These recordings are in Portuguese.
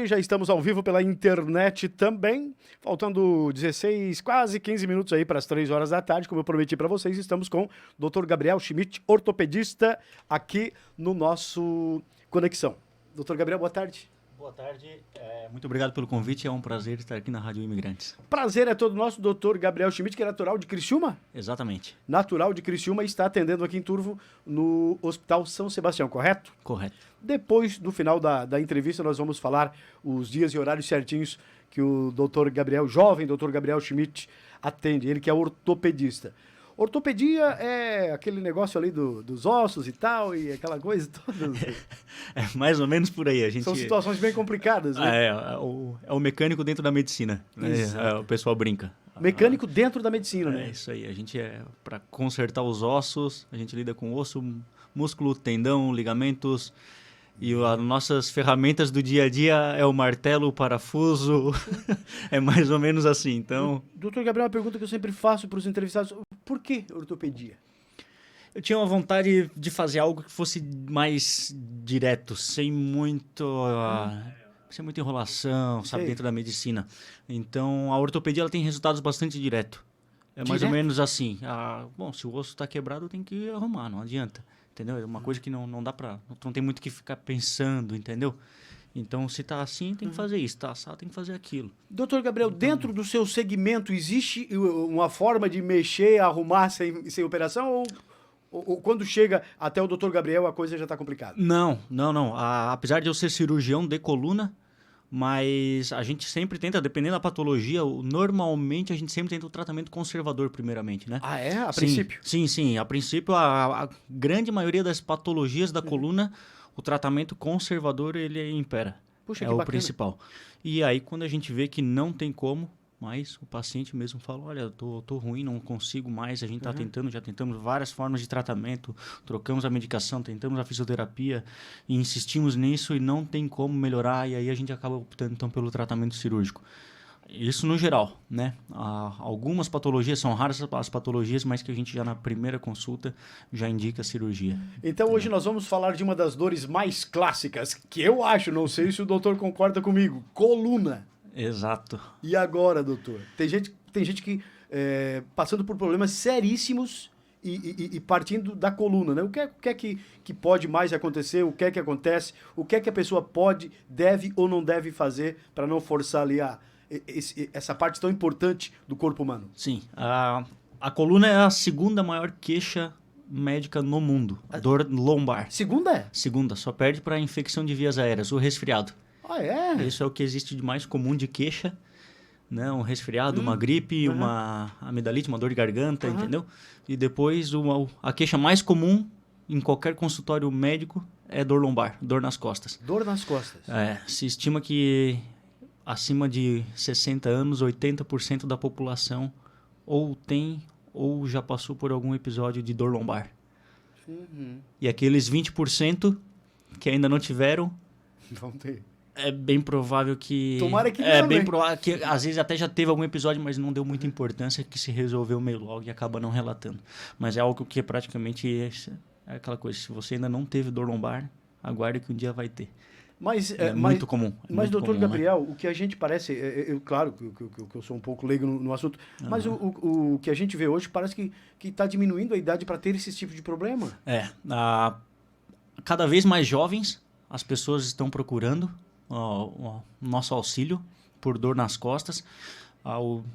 Já estamos ao vivo pela internet também, faltando 16, quase 15 minutos aí para as 3 horas da tarde, como eu prometi para vocês, estamos com o Dr. Gabriel Schmidt, ortopedista, aqui no nosso Conexão. Dr. Gabriel, boa tarde. Boa tarde, muito obrigado pelo convite, é um prazer estar aqui na Rádio Imigrantes. Prazer é todo nosso, Dr. Gabriel Schmidt, que é natural de Criciúma? Exatamente. Natural de Criciúma e está atendendo aqui em Turvo, no Hospital São Sebastião, correto? Correto. Depois do final da entrevista, nós vamos falar os dias e horários certinhos que o Dr. Gabriel, jovem Dr. Gabriel Schmidt, atende, ele que é ortopedista. Ortopedia é aquele negócio ali dos ossos e tal, e aquela coisa toda. É mais ou menos por aí. São situações bem complicadas, né? É o mecânico dentro da medicina. Né? O pessoal brinca. Mecânico dentro da medicina, né? É isso aí. A gente para consertar os ossos, a gente lida com osso, músculo, tendão, ligamentos. E as nossas ferramentas do dia a dia é o martelo, o parafuso, é mais ou menos assim, então... Doutor Gabriel, uma pergunta que eu sempre faço para os entrevistados, por que ortopedia? Eu tinha uma vontade de fazer algo que fosse mais direto, sem muita enrolação, sabe, dentro da medicina. Então, a ortopedia ela tem resultados bastante direto. É mais ou menos assim, bom, se o osso está quebrado, tem que arrumar, não adianta. Entendeu? É uma coisa que não dá pra... Não tem muito o que ficar pensando, entendeu? Então, se tá assim, tem que fazer isso. Tá assado, tem que fazer aquilo. Doutor Gabriel, então, dentro do seu segmento, existe uma forma de mexer, arrumar sem operação? Ou quando chega até o doutor Gabriel, a coisa já está complicada? Não. Apesar de eu ser cirurgião de coluna, mas a gente sempre tenta, dependendo da patologia, normalmente a gente sempre tenta o tratamento conservador primeiramente, né? Ah, é? A princípio? Sim. A princípio, a grande maioria das patologias da coluna, o tratamento conservador, ele impera. Puxa, é que o bacana. Principal. E aí, quando a gente vê que não tem como, mas o paciente mesmo fala, olha, tô ruim, não consigo mais, a gente tá tentando, já tentamos várias formas de tratamento, trocamos a medicação, tentamos a fisioterapia e insistimos nisso e não tem como melhorar, e aí a gente acaba optando então pelo tratamento cirúrgico. Isso no geral, né? Algumas patologias são raras as patologias, mas que a gente já na primeira consulta já indica a cirurgia. Então hoje nós vamos falar de uma das dores mais clássicas, que eu acho, não sei se o doutor concorda comigo, coluna. Exato. E agora, doutor? Tem gente que passando por problemas seríssimos e partindo da coluna, né? O que é que pode mais acontecer? O que é que acontece? O que é que a pessoa pode, deve ou não deve fazer para não forçar ali essa parte tão importante do corpo humano? Sim. A coluna é a segunda maior queixa médica no mundo. A dor lombar. Segunda? Segunda. Só perde para a infecção de vias aéreas, o resfriado. Ah, é? Isso é o que existe de mais comum de queixa, né? Um resfriado, uma gripe, uma amidalite, uma dor de garganta, entendeu? E depois a queixa mais comum em qualquer consultório médico é dor lombar, dor nas costas. Dor nas costas. Se estima que acima de 60 anos, 80% da população ou tem ou já passou por algum episódio de dor lombar. E aqueles 20% que ainda não tiveram... Vão ter. É bem provável que... Tomara que não, É bem né? provável que às vezes até já teve algum episódio, mas não deu muita importância, que se resolveu meio logo e acaba não relatando. Mas é algo que praticamente é aquela coisa, se você ainda não teve dor lombar, aguarde que um dia vai ter. Mas, muito comum. Mas, doutor comum, Gabriel, o que a gente parece... claro que eu sou um pouco leigo no assunto, mas o que a gente vê hoje parece que está diminuindo a idade para ter esse tipo de problema. Cada vez mais jovens as pessoas estão procurando o nosso auxílio por dor nas costas.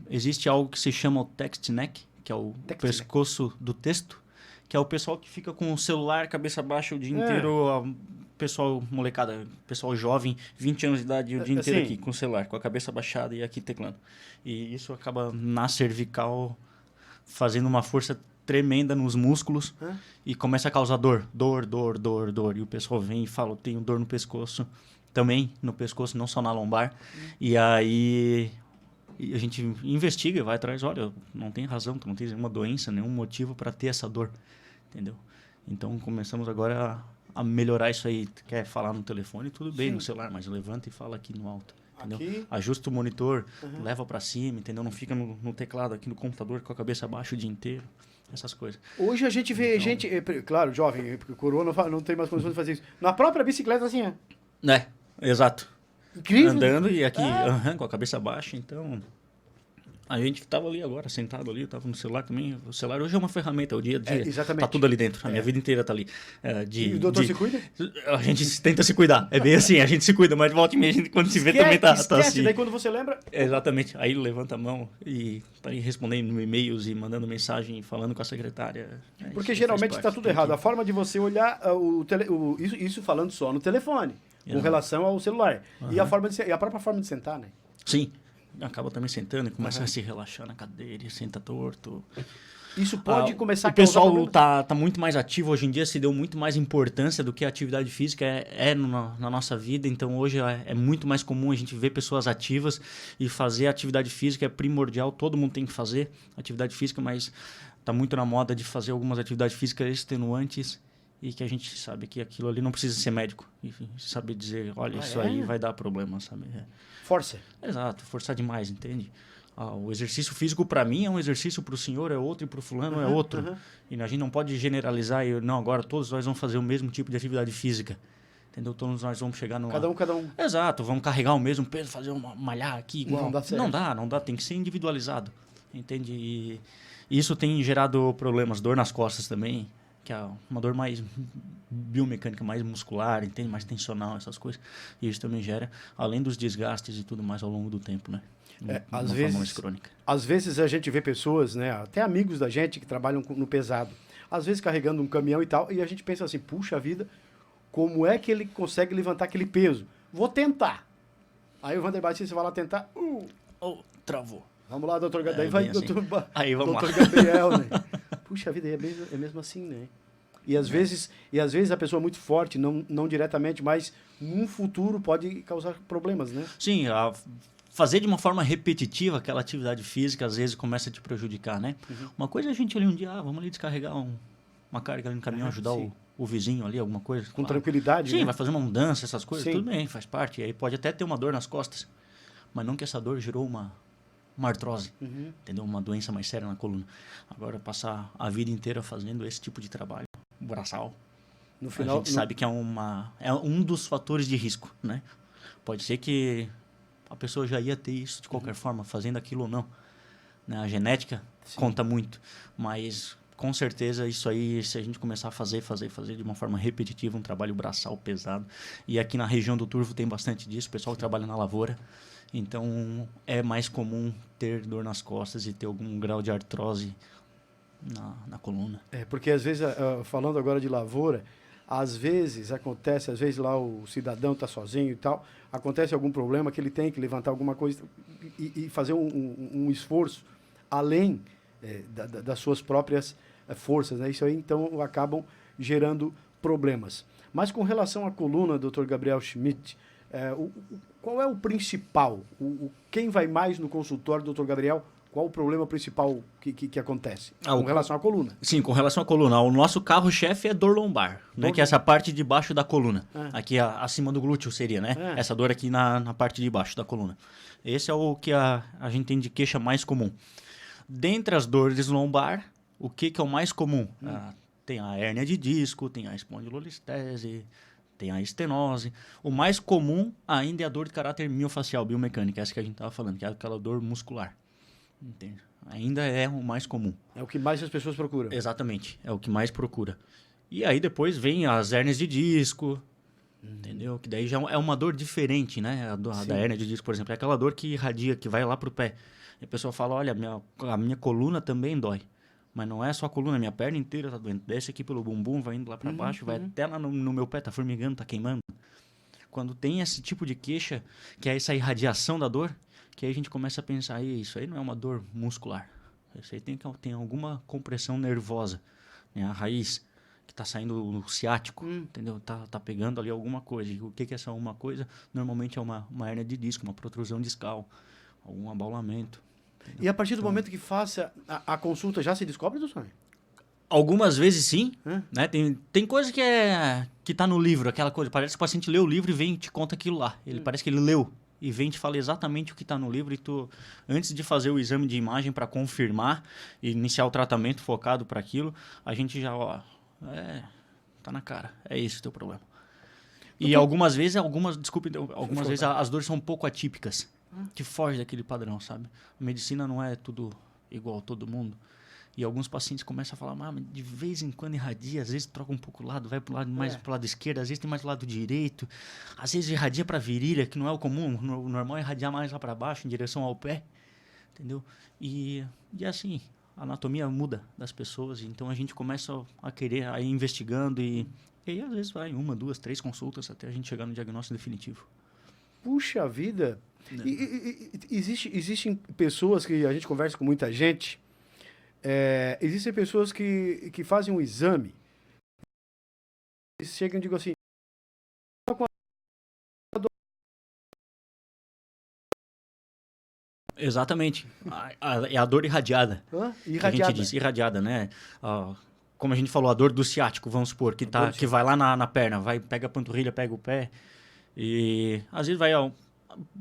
Existe algo que se chama o text neck, que é o pescoço do texto, que é o pessoal que fica com o celular cabeça baixa o dia inteiro, pessoal molecada, pessoal jovem, 20 anos de idade, o dia inteiro aqui com o celular, com a cabeça baixada e aqui teclando. E isso acaba na cervical fazendo uma força tremenda nos músculos e começa a causar dor. E o pessoal vem e fala, eu tenho dor no pescoço. Também no pescoço, não só na lombar. E aí a gente investiga e vai atrás, olha, não tem razão, tu não tens nenhuma doença, nenhum motivo para ter essa dor, entendeu? Então começamos agora a melhorar isso aí. Tu quer falar no telefone, tudo bem, no celular, mas levanta e fala aqui no alto. Entendeu? Aqui? Ajusta o monitor, leva para cima, entendeu? Não fica no teclado aqui no computador com a cabeça abaixo o dia inteiro. Essas coisas. Hoje a gente vê gente, claro, jovem, porque o corona não tem mais condições de fazer isso. Na própria bicicleta, assim, Exato. Incrível. Andando e aqui com a cabeça baixa, então... A gente tava ali agora, sentado ali, eu tava no celular também. O celular hoje é uma ferramenta, o dia a dia. Exatamente. Tá tudo ali dentro, a minha vida inteira tá ali. E o doutor se cuida? A gente tenta se cuidar, é bem assim, a gente se cuida, mas volta e meia, a gente, quando se vê também tá assim. Daí quando você lembra... Exatamente, aí levanta a mão e tá aí respondendo e-mails e mandando mensagem, falando com a secretária. Porque geralmente está tudo errado. A forma de você olhar isso falando só no telefone, com relação ao celular. E a própria forma de sentar, né? Sim. Acaba também sentando e começa a se relaxar na cadeira, senta torto. Isso pode começar a causar problema. O pessoal tá muito mais ativo hoje em dia, se deu muito mais importância do que a atividade física na nossa vida. Então hoje é muito mais comum a gente ver pessoas ativas e fazer atividade física é primordial, todo mundo tem que fazer atividade física, mas tá muito na moda de fazer algumas atividades físicas extenuantes e que a gente sabe que aquilo ali não precisa ser médico e saber dizer, olha, isso aí vai dar problema, sabe? Força. Exato, forçar demais, entende? O exercício físico para mim é um exercício, para o senhor é outro e para o fulano é outro. E a gente não pode generalizar e não, agora todos nós vamos fazer o mesmo tipo de atividade física. Entendeu? Todos nós vamos chegar no... Cada um. Exato, vamos carregar o mesmo peso, fazer malhar aqui igual. Não dá certo. Não dá, tem que ser individualizado. Entende? E isso tem gerado problemas, dor nas costas também, que é uma dor mais biomecânica, mais muscular, entende? Mais tensional, essas coisas. E isso também gera, além dos desgastes e tudo mais ao longo do tempo, né? Às vezes a gente vê pessoas, né, até amigos da gente que trabalham no pesado, às vezes carregando um caminhão e tal, e a gente pensa assim, puxa vida, como é que ele consegue levantar aquele peso? Vou tentar. Aí o Wander Batista vai lá tentar, travou. Vamos lá, doutor Gabriel. Daí vai assim. Aí vamos doutor Gabriel, né? Puxa vida, é mesmo assim, né? E às vezes a pessoa é muito forte, não diretamente, mas num futuro pode causar problemas, né? Sim, fazer de uma forma repetitiva aquela atividade física às vezes começa a te prejudicar, né? Uma coisa é a gente ali um dia, vamos ali descarregar uma carga ali no caminhão, ajudar o vizinho ali, alguma coisa. Com tranquilidade, sim, né? vai fazer uma mudança, essas coisas, Sim. tudo bem, faz parte. E aí pode até ter uma dor nas costas, mas não que essa dor gerou uma artrose, entendeu? Uma doença mais séria na coluna. Agora, passar a vida inteira fazendo esse tipo de trabalho, braçal, no final, a gente sabe que é um dos fatores de risco, né? Pode ser que a pessoa já ia ter isso de qualquer forma, fazendo aquilo ou não. Né? A genética conta muito, mas com certeza isso aí, se a gente começar a fazer de uma forma repetitiva, um trabalho braçal pesado, e aqui na região do Turvo tem bastante disso, o pessoal que trabalha na lavoura, então é mais comum ter dor nas costas e ter algum grau de artrose na coluna. Porque às vezes, falando agora de lavoura, às vezes lá o cidadão está sozinho e tal, acontece algum problema que ele tem que levantar alguma coisa e fazer um esforço além das suas próprias forças, né? Isso aí, então, acabam gerando problemas. Mas com relação à coluna, Dr. Gabriel Schmidt, qual é o principal? Quem vai mais no consultório, Dr. Gabriel? Qual o problema principal que acontece com relação à coluna? Sim, com relação à coluna. O nosso carro-chefe é dor lombar, né? Que é essa parte de baixo da coluna. Aqui acima do glúteo seria, né? Essa dor aqui na parte de baixo da coluna. Esse é o que a gente tem de queixa mais comum. Dentre as dores lombar, o que é o mais comum? Tem a hérnia de disco, tem a espondilolistese, tem a estenose. O mais comum ainda é a dor de caráter miofacial, biomecânica, essa que a gente estava falando, que é aquela dor muscular. Entende? Ainda é o mais comum. É o que mais as pessoas procuram. Exatamente, é o que mais procura. E aí depois vem as hérnias de disco, entendeu? Que daí já é uma dor diferente, né? A da hérnia de disco, por exemplo, é aquela dor que irradia, que vai lá pro pé. E a pessoa fala, olha, a minha coluna também dói. Mas não é só a coluna, minha perna inteira tá doendo. Desce aqui pelo bumbum, vai indo lá para baixo, vai até lá no meu pé, tá formigando, tá queimando. Quando tem esse tipo de queixa, que é essa irradiação da dor, que aí a gente começa a pensar, isso aí não é uma dor muscular. Isso aí tem alguma compressão nervosa, né? A raiz que está saindo o ciático, entendeu? Tá pegando ali alguma coisa. E o que é essa alguma coisa? Normalmente é uma hérnia de disco, uma protrusão discal, algum abaulamento. Entendeu? E a partir do momento que faça a consulta, já se descobre, doutor? Algumas vezes sim, né? Tem coisa que tá no livro, aquela coisa. Parece que o paciente lê o livro e vem e te conta aquilo lá. Parece que ele leu e vem te falar exatamente o que está no livro e tu, antes de fazer o exame de imagem para confirmar e iniciar o tratamento focado para aquilo, a gente já, tá na cara, é esse o teu problema. E algumas vezes, algumas vezes as dores são um pouco atípicas, que fogem daquele padrão, sabe? A medicina não é tudo igual a todo mundo. E alguns pacientes começam a falar, mas de vez em quando irradia, às vezes troca um pouco o lado, vai pro lado mais pro lado esquerdo, às vezes tem mais pro lado direito, às vezes irradia para a virilha, que não é o comum, o normal é irradiar mais lá para baixo, em direção ao pé, entendeu? E assim, a anatomia muda das pessoas, então a gente começa a querer, a ir investigando e aí às vezes vai 1, 2, 3 consultas até a gente chegar no diagnóstico definitivo. Puxa vida! Existem pessoas que a gente conversa com muita gente. Existem pessoas que fazem um exame e chegam e digam assim, exatamente. É a dor irradiada. Irradiada. Que a gente diz, irradiada, né? Como a gente falou, a dor do ciático, vamos supor, que vai lá na perna, pega a panturrilha, pega o pé. E às vezes vai...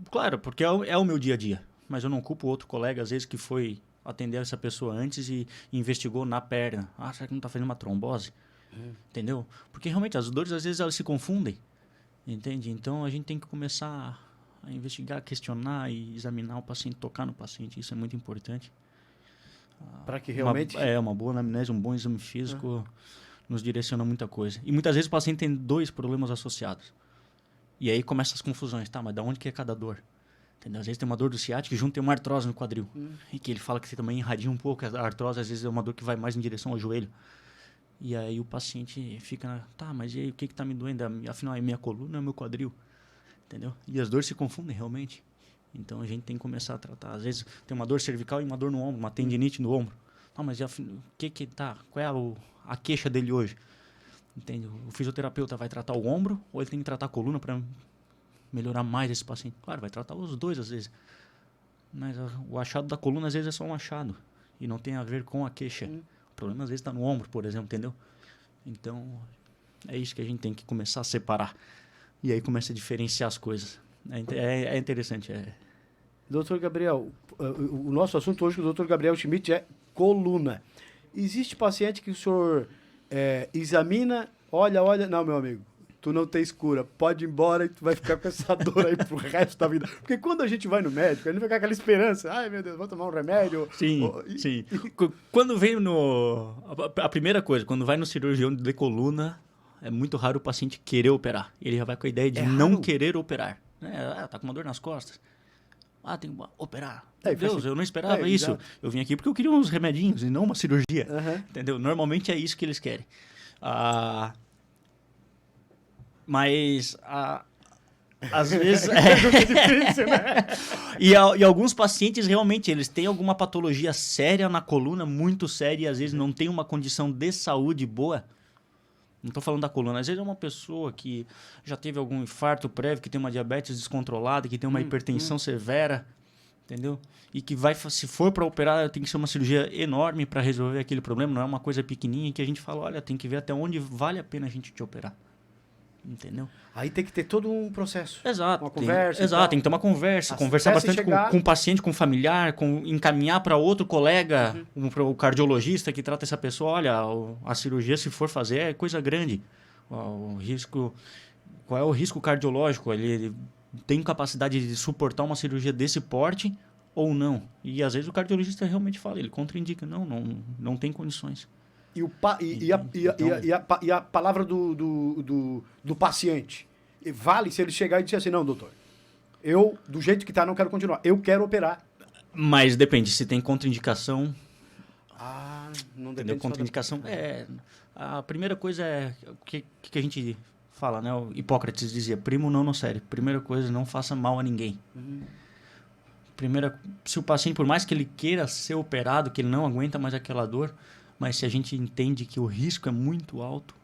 Claro, porque é o meu dia a dia. Mas eu não culpo outro colega, às vezes, que foi atender essa pessoa antes e investigou na perna. Será que não está fazendo uma trombose? Entendeu? Porque realmente as dores, às vezes, elas se confundem. Entende? Então a gente tem que começar a investigar, questionar e examinar o paciente, tocar no paciente. Isso é muito importante. Para que realmente... Uma boa anamnese, um bom exame físico nos direciona muita coisa. E muitas vezes o paciente tem 2 problemas associados. E aí começam as confusões. Tá, mas de onde que é cada dor? Entendeu? Às vezes tem uma dor do ciático e junto tem uma artrose no quadril. E que ele fala que você também irradia um pouco. A artrose às vezes é uma dor que vai mais em direção ao joelho. E aí o paciente fica... Tá, mas e aí o que está me doendo? Afinal, é minha coluna ou é meu quadril? Entendeu? E as dores se confundem realmente. Então a gente tem que começar a tratar. Às vezes tem uma dor cervical e uma dor no ombro, uma tendinite no ombro. Mas qual é a queixa dele hoje? Entende? O fisioterapeuta vai tratar o ombro ou ele tem que tratar a coluna para melhorar mais esse paciente? Claro, vai tratar os 2 às vezes. Mas o achado da coluna às vezes é só um achado e não tem a ver com a queixa. O problema às vezes está no ombro, por exemplo, entendeu? Então é isso que a gente tem que começar a separar. E aí começa a diferenciar as coisas. É interessante. Doutor Gabriel, o nosso assunto hoje com o Dr. Gabriel Schmidt é coluna. Existe paciente que o senhor examina, olha, não, meu amigo, tu não tem cura, pode ir embora e tu vai ficar com essa dor aí pro resto da vida. Porque quando a gente vai no médico, a gente vai com aquela esperança, ai meu Deus, vou tomar um remédio. Sim. Quando vem a primeira coisa, quando vai no cirurgião de coluna, é muito raro o paciente querer operar. Ele já vai com a ideia de não querer operar. Tá com uma dor nas costas. Tem que operar. Meu Deus, eu não esperava isso. Exato. Eu vim aqui porque eu queria uns remedinhos e não uma cirurgia. Entendeu? Normalmente é isso que eles querem. Mas às vezes... É difícil, né? E alguns pacientes realmente eles têm alguma patologia séria na coluna, muito séria, e às vezes não tem uma condição de saúde boa. Não estou falando da coluna. Às vezes é uma pessoa que já teve algum infarto prévio, que tem uma diabetes descontrolada, que tem uma hipertensão severa, entendeu? E que se for para operar, tem que ser uma cirurgia enorme para resolver aquele problema. Não é uma coisa pequenininha que a gente fala, olha, tem que ver até onde vale a pena a gente te operar. Entendeu? Aí tem que ter todo um processo. Exato. Uma conversa. Exato, tem que ter uma conversa. Conversar bastante com o paciente, com o familiar, encaminhar para outro colega, o cardiologista que trata essa pessoa. Olha, a cirurgia, se for fazer, é coisa grande. Qual é o risco cardiológico? Ele tem capacidade de suportar uma cirurgia desse porte ou não? E às vezes o cardiologista realmente fala, ele contraindica. Não tem condições. E a palavra do paciente vale se ele chegar e dizer assim, não, doutor, eu, do jeito que tá, não quero continuar, eu quero operar. Mas depende, se tem contraindicação... não depende. Entendeu? Contraindicação a primeira coisa é o que a gente fala, né? O Hipócrates dizia, primo não nocere. Primeira coisa, não faça mal a ninguém. Se o paciente, por mais que ele queira ser operado, que ele não aguenta mais aquela dor... Mas se a gente entende que o risco é muito alto,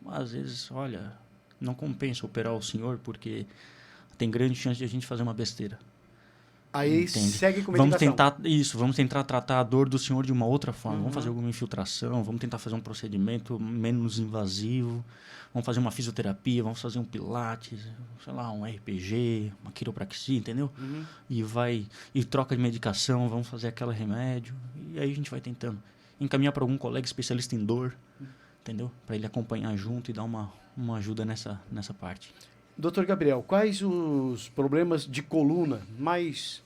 às vezes, olha, não compensa operar o senhor porque tem grande chance de a gente fazer uma besteira. Aí segue com medicação. Vamos tentar tratar a dor do senhor de uma outra forma. Vamos fazer alguma infiltração, vamos tentar fazer um procedimento menos invasivo, vamos fazer uma fisioterapia, vamos fazer um pilates, sei lá, um RPG, uma quiropraxia, entendeu? E troca de medicação, vamos fazer aquele remédio, e aí a gente vai tentando encaminhar para algum colega especialista em dor, entendeu? Para ele acompanhar junto e dar uma uma ajuda nessa parte. Doutor Gabriel, quais os problemas de coluna mais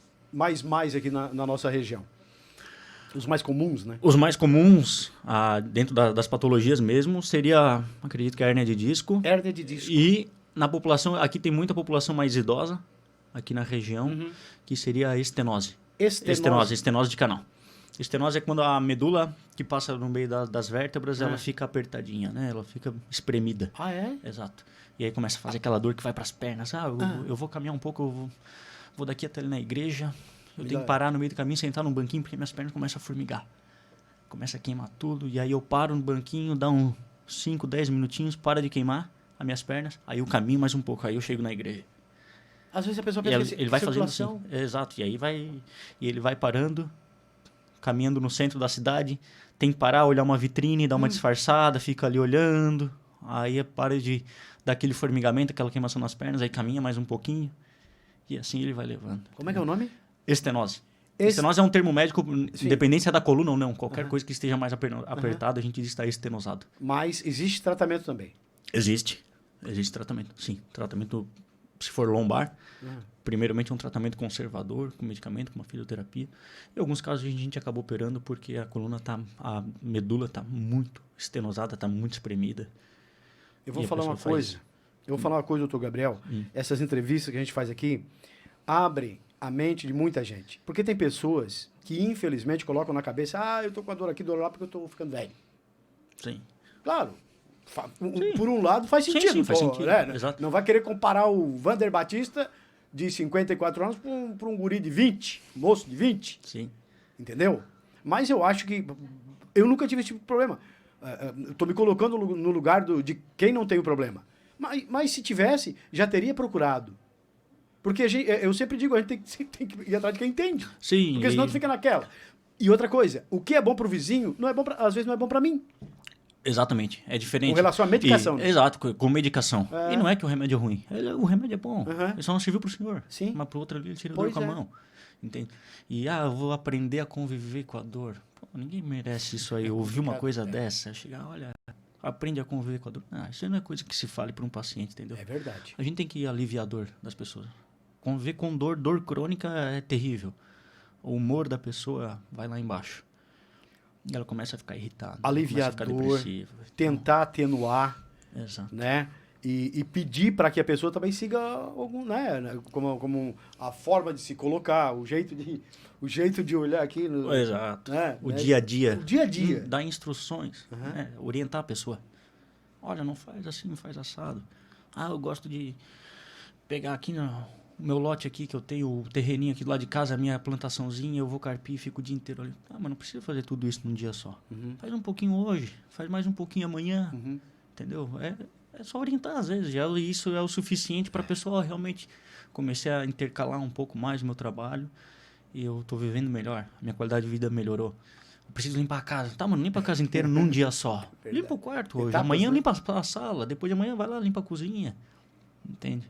aqui na nossa região? Os mais comuns, né? Os mais comuns, dentro das patologias mesmo, seria, acredito que a hérnia de disco. Hérnia de disco. E na população, aqui tem muita população mais idosa, aqui na região, que seria a estenose. Estenose de canal. Estenose é quando a medula que passa no meio das vértebras, ela fica apertadinha, né? Ela fica espremida. Ah, é? Exato. E aí começa a fazer aquela dor que vai para as pernas. Eu vou caminhar um pouco, eu vou daqui até ali na igreja, eu tenho que parar no meio do caminho, sentar num banquinho, porque minhas pernas começam a formigar. Começa a queimar tudo, e aí eu paro no banquinho, dá uns 5, 10 minutinhos, para de queimar as minhas pernas, aí eu caminho mais um pouco, aí eu chego na igreja. Às vezes a pessoa pensa ele vai fazendo assim. Exato, e aí ele vai parando, caminhando no centro da cidade, tem que parar, olhar uma vitrine, dar uma disfarçada, fica ali olhando, aí para de dar aquele formigamento, aquela queimação nas pernas, aí caminha mais um pouquinho, e assim ele vai levando. Como é que é o nome? Estenose. Estenose é um termo médico, independente se é da coluna ou não. Qualquer coisa que esteja mais apertada, a gente diz que está estenosado. Mas existe tratamento também? Existe tratamento, sim. Tratamento, se for lombar, primeiramente um tratamento conservador, com medicamento, com uma fisioterapia. Em alguns casos a gente acabou operando porque a medula está muito estenosada, está muito espremida. Eu vou falar uma coisa. Doutor Gabriel. Essas entrevistas que a gente faz aqui abrem a mente de muita gente. Porque tem pessoas que, infelizmente, colocam na cabeça, eu tô com a dor aqui, dor lá, porque eu tô ficando velho. Sim. Claro. Por um lado, faz sentido. Sim, faz sentido. Né? Exato. Não vai querer comparar o Vander Batista, de 54 anos, para um guri de 20, moço de 20. Sim. Entendeu? Mas eu acho que... Eu nunca tive esse tipo de problema. Estou me colocando no lugar de quem não tem o problema. Mas se tivesse, já teria procurado. Porque eu sempre digo, a gente tem que ir atrás de quem entende. Sim. Porque senão tu fica naquela. E outra coisa, o que é bom pro vizinho, às vezes não é bom para mim. Exatamente, é diferente. Com relação à medicação. Né? Exato, com medicação. E não é que o remédio é ruim. O remédio é bom. Ele só não serviu pro senhor. Sim. Mas pro outro ali ele tira a dor com a mão. Entende? E eu vou aprender a conviver com a dor. Pô, ninguém merece isso aí. Ouvir uma coisa dessa. Chegar, olha, aprende a conviver com a dor. Isso não é coisa que se fale para um paciente, entendeu? É verdade. A gente tem que aliviar a dor das pessoas. Conviver com dor crônica é terrível. O humor da pessoa vai lá embaixo. E ela começa a ficar irritada. Aliviar a dor, tentar atenuar. Exato. Né? E pedir para que a pessoa também siga algum, né? Como a forma de se colocar, o jeito de olhar aqui. Exato. Né? O dia a dia. O dia a dia. Dar instruções. Né? Orientar a pessoa. Olha, não faz assim, não faz assado. Eu gosto de pegar aqui o meu lote aqui, que eu tenho o terreninho aqui do lado de casa, a minha plantaçãozinha, eu vou carpir e fico o dia inteiro ali. Mas não precisa fazer tudo isso num dia só. Faz um pouquinho hoje, faz mais um pouquinho amanhã. Entendeu? É só orientar às vezes. Isso é o suficiente para a pessoa realmente... Comecei a intercalar um pouco mais o meu trabalho e eu estou vivendo melhor. A minha qualidade de vida melhorou. Eu preciso limpar a casa. Mano, limpa a casa inteira num dia só. Verdade. Limpa o quarto hoje. Etapas, Amanhã né? limpa a sala. Depois de amanhã vai lá, limpa a cozinha. Entende?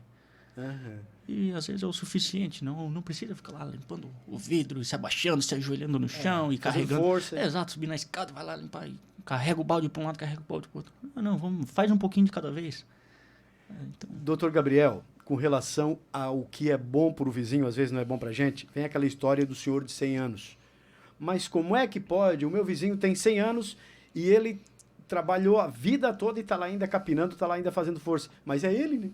E às vezes é o suficiente, não precisa ficar lá limpando o vidro, se abaixando, se ajoelhando no chão e carregando. Força. Exato, subir na escada, vai lá limpar e carrega o balde para um lado, carrega o balde para o outro. Faz um pouquinho de cada vez. Então... Doutor Gabriel, com relação ao que é bom para o vizinho, às vezes não é bom para a gente, vem aquela história do senhor de 100 anos. Mas como é que pode? O meu vizinho tem 100 anos e ele trabalhou a vida toda e está lá ainda capinando, está lá ainda fazendo força. Mas é ele, né?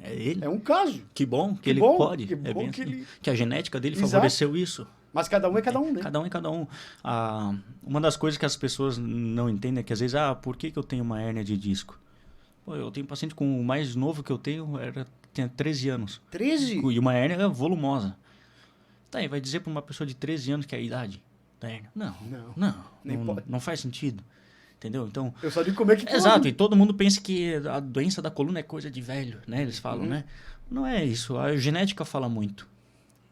É ele. É um caso. Que bom que ele pode. Que bom assim, ele... que a genética dele Exato. favoreceu isso. Mas cada um é cada um, né? Cada um é cada um. Uma das coisas que as pessoas não entendem é que às vezes, por que eu tenho uma hérnia de disco? Pô, eu tenho paciente com o mais novo que eu tenho, tinha 13 anos. 13? E uma hérnia volumosa. Tá, e vai dizer para uma pessoa de 13 anos que é a idade da hérnia? Não faz sentido. Entendeu? Então, eu só digo como é que pode. Exato, e todo mundo pensa que a doença da coluna é coisa de velho, né? Eles falam, né? Não é isso, a genética fala muito.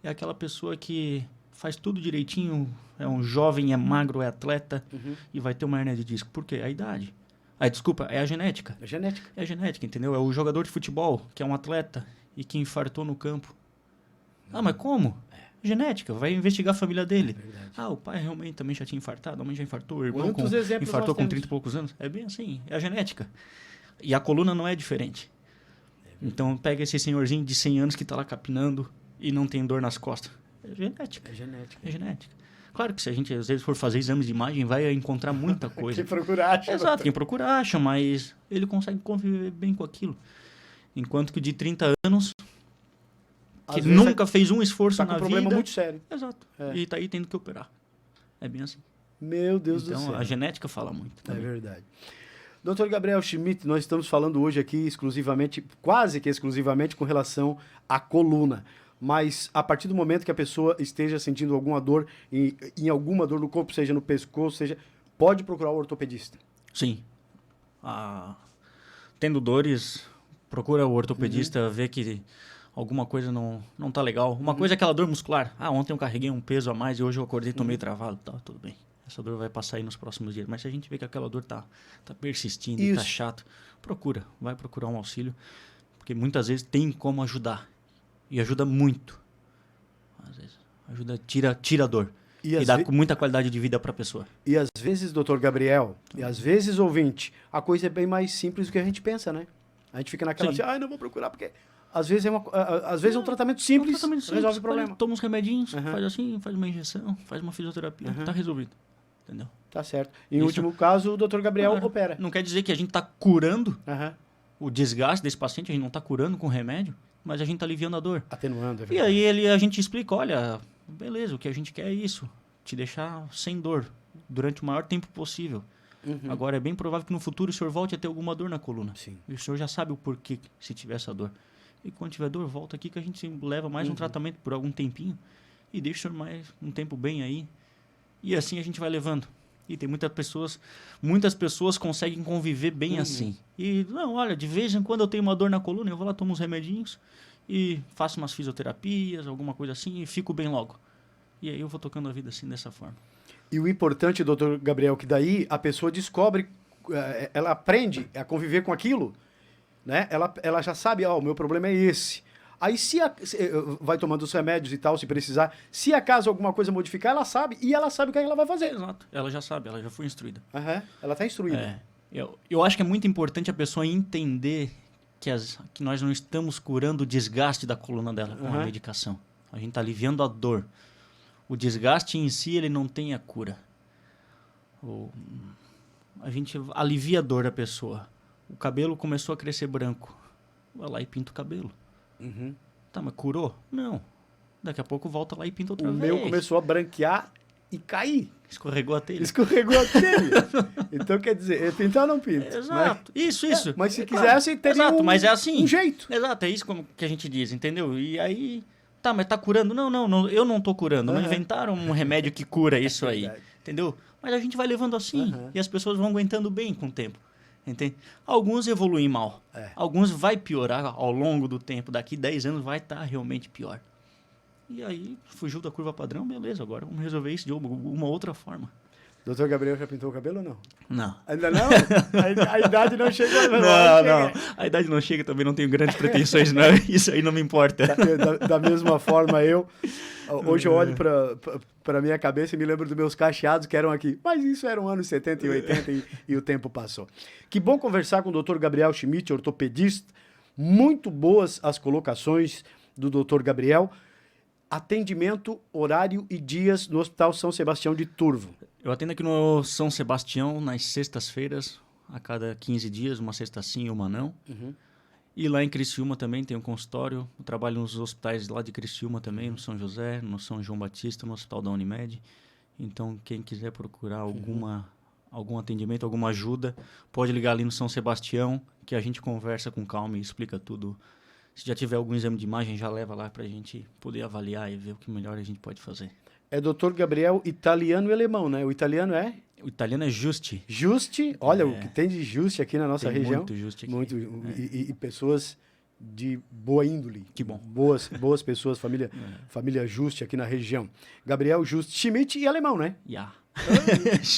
É aquela pessoa que faz tudo direitinho, é um jovem, é magro, é atleta e vai ter uma hérnia de disco. Por quê? A idade. Desculpa, é a genética. É genética. É a genética, entendeu? É o jogador de futebol, que é um atleta e que infartou no campo. Mas como? Genética, vai investigar a família dele. O pai realmente também já tinha infartado, a mãe já infartou, o irmão infartou com 30 e poucos anos. É bem assim, é a genética. E a coluna não é diferente. Então, pega esse senhorzinho de 100 anos que está lá capinando e não tem dor nas costas. É genética. É genética. É genética. Claro que se a gente, às vezes, for fazer exames de imagem, vai encontrar muita coisa. Quem procura acha. Exato, quem procura acha, mas ele consegue conviver bem com aquilo. Enquanto que de 30 anos, que nunca fez um esforço tá na vida... com um problema muito sério. Exato. E tá aí tendo que operar. É bem assim. Meu Deus do céu. Então, a genética fala muito também. É verdade. Dr. Gabriel Schmidt, nós estamos falando hoje aqui exclusivamente, quase que exclusivamente, com relação à coluna. Mas a partir do momento que a pessoa esteja sentindo alguma dor, em alguma dor no corpo, seja no pescoço, seja, pode procurar o ortopedista. Sim. Tendo dores, procura o ortopedista, ver que alguma coisa não tá legal. Uma coisa é aquela dor muscular. Ontem eu carreguei um peso a mais e hoje eu acordei e tô meio travado. Tá, tudo bem. Essa dor vai passar aí nos próximos dias. Mas se a gente vê que aquela dor tá persistindo e tá chato, vai procurar um auxílio. Porque muitas vezes tem como ajudar. E ajuda muito. Às vezes ajuda, tira a dor. E dá muita qualidade de vida para a pessoa. E às vezes, doutor Gabriel, e às vezes, ouvinte, a coisa é bem mais simples do que a gente pensa, né? A gente fica naquela assim, não vou procurar, porque às vezes é um tratamento simples, resolve o problema. Toma uns remedinhos, faz assim, faz uma injeção, faz uma fisioterapia, tá resolvido. Entendeu? Tá certo. Em último caso, o doutor Gabriel opera. Não quer dizer que a gente tá curando o desgaste desse paciente, a gente não tá curando com remédio, mas a gente tá aliviando a dor. Atenuando, é verdade. E aí a gente explica, olha, beleza, o que a gente quer é isso, te deixar sem dor durante o maior tempo possível. Agora, é bem provável que no futuro o senhor volte a ter alguma dor na coluna. Sim. E o senhor já sabe o porquê se tiver essa dor. E quando tiver dor, volta aqui que a gente leva mais um tratamento por algum tempinho e deixa o senhor mais um tempo bem aí. E assim a gente vai levando. E tem muitas pessoas conseguem conviver bem assim. E, não, olha, de vez em quando eu tenho uma dor na coluna, eu vou lá, tomo uns remedinhos e faço umas fisioterapias, alguma coisa assim, e fico bem logo. E aí eu vou tocando a vida assim, dessa forma. E o importante, doutor Gabriel, que daí a pessoa descobre, ela aprende a conviver com aquilo, né? Ela já sabe, o meu problema é esse. Aí vai tomando os remédios e tal, se precisar. Se acaso alguma coisa modificar, ela sabe. E ela sabe o que ela vai fazer. Exato. Ela já sabe, ela já foi instruída. Ela está instruída. Eu acho que é muito importante a pessoa entender que nós não estamos curando o desgaste da coluna dela com a medicação. A gente está aliviando a dor. O desgaste em si, ele não tem a cura. A gente alivia a dor da pessoa. O cabelo começou a crescer branco. Vai lá e pinta o cabelo. Tá, mas curou? Não. Daqui a pouco volta lá e pinta outra vez. O meu começou a branquear e cair. Escorregou a telha. Então, quer dizer, pintar ou não pinta? Exato. Né? Isso. Mas se quisesse, teria mas é assim. Um jeito. Exato, é isso que a gente diz, entendeu? E aí, tá, mas tá curando? Não, eu não tô curando. Não inventaram um remédio que cura isso aí. Entendeu? Mas a gente vai levando assim. E as pessoas vão aguentando bem com o tempo. Entende? Alguns evoluem mal. Alguns vai piorar ao longo do tempo. Daqui 10 anos vai estar realmente pior. E aí, fugiu da curva padrão, beleza. Agora vamos resolver isso de uma outra forma. Doutor Gabriel já pintou o cabelo ou não? Não. Ainda não? A idade não chegou. Não. A idade não chega, também não tenho grandes pretensões, não. Isso aí não me importa. Da mesma forma, hoje eu olho para minha cabeça e me lembro dos meus cacheados que eram aqui. Mas isso eram anos 70 e 80 e o tempo passou. Que bom conversar com o doutor Gabriel Schmidt, ortopedista. Muito boas as colocações do doutor Gabriel. Atendimento, horário e dias no Hospital São Sebastião de Turvo. Eu atendo aqui no São Sebastião nas sextas-feiras, a cada 15 dias, uma sexta sim e uma não. E lá em Criciúma também tem um consultório. Eu trabalho nos hospitais lá de Criciúma também, no São José, no São João Batista, no Hospital da Unimed. Então, quem quiser procurar algum atendimento, alguma ajuda, pode ligar ali no São Sebastião, que a gente conversa com calma e explica tudo. Se já tiver algum exame de imagem, já leva lá para a gente poder avaliar e ver o que melhor a gente pode fazer. É Dr. Gabriel italiano e alemão, né? O italiano é? O italiano é Juste. Juste? Olha, o que tem de Juste aqui na nossa região. Muito Juste aqui. Muito, e pessoas de boa índole. Que bom. Boas pessoas, família Juste aqui na região. Gabriel Juste Schmidt e alemão, né?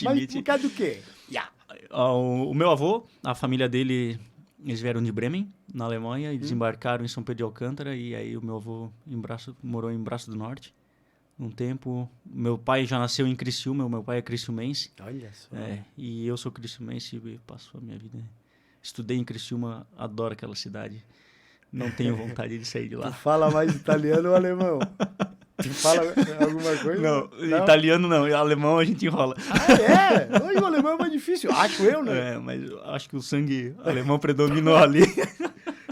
Mas por causa do quê? O meu avô, a família dele... Eles vieram de Bremen, na Alemanha, e desembarcaram em São Pedro de Alcântara. E aí o meu avô morou em Braço do Norte um tempo. Meu pai já nasceu em Criciúma, meu pai é criciumense. Olha só. E eu sou criciumense e passo a minha vida estudei em Criciúma, adoro aquela cidade. Não tenho vontade de sair de lá. Tu fala mais italiano ou alemão? Tu fala alguma coisa? Não, italiano não, alemão a gente enrola. Ah, é? Hoje o alemão é mais difícil, acho eu, né? Mas eu acho que o sangue alemão predominou ali.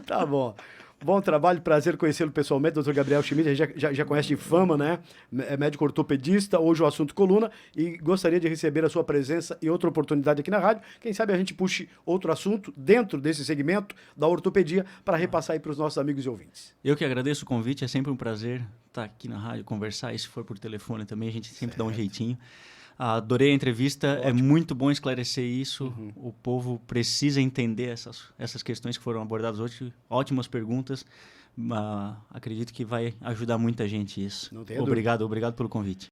Tá bom. Bom trabalho, prazer conhecê-lo pessoalmente, doutor Gabriel Schmidt, a gente já conhece de fama, né? É médico ortopedista, hoje o assunto coluna, e gostaria de receber a sua presença e outra oportunidade aqui na rádio. Quem sabe a gente puxe outro assunto dentro desse segmento da ortopedia para repassar aí para os nossos amigos e ouvintes. Eu que agradeço o convite, é sempre um prazer estar aqui na rádio, conversar, e se for por telefone também, a gente sempre dá um jeitinho. Adorei a entrevista, ótimo. É muito bom esclarecer isso, o povo precisa entender essas questões que foram abordadas hoje, ótimas perguntas, acredito que vai ajudar muita gente isso. Obrigado pelo convite.